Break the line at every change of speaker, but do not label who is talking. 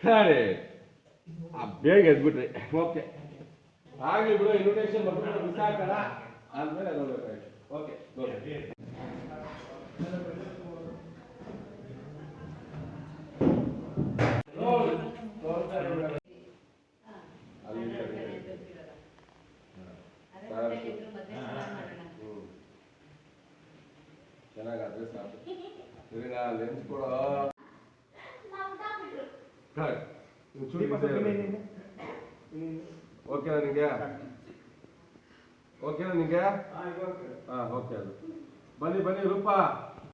ಸರಿ ಬೇಗ ಎದ್ಬಿಟ್ರಿ ಓಕೆ ಆಗ್ಲಿ ಬಿಡು ಇನ್ವಿಟೇಷನ್ ಬರ್ಬಿಟ್ಟು ಮಿಸ್ ಆಗ್ಬೇಡ ಆದ್ಮೇಲೆ ನೋಡ್ಬೇಕಾಯ್ತು ಓಕೆ ನೋಡಿ ಚೆನ್ನಾಗಾದ್ರೆ ಸಾಕು ತಿರ್ಗಾ ಲೆನ್ಸ್ ಕೊಡೋ ಓಕೆನಾ ನಿಂಗೆ ಓಕೆನಾ ನಿಂಗೆ ಹಾಂ ಓಕೆ ಅದು ಬನ್ನಿ ಬನ್ನಿ ರೂಪಾ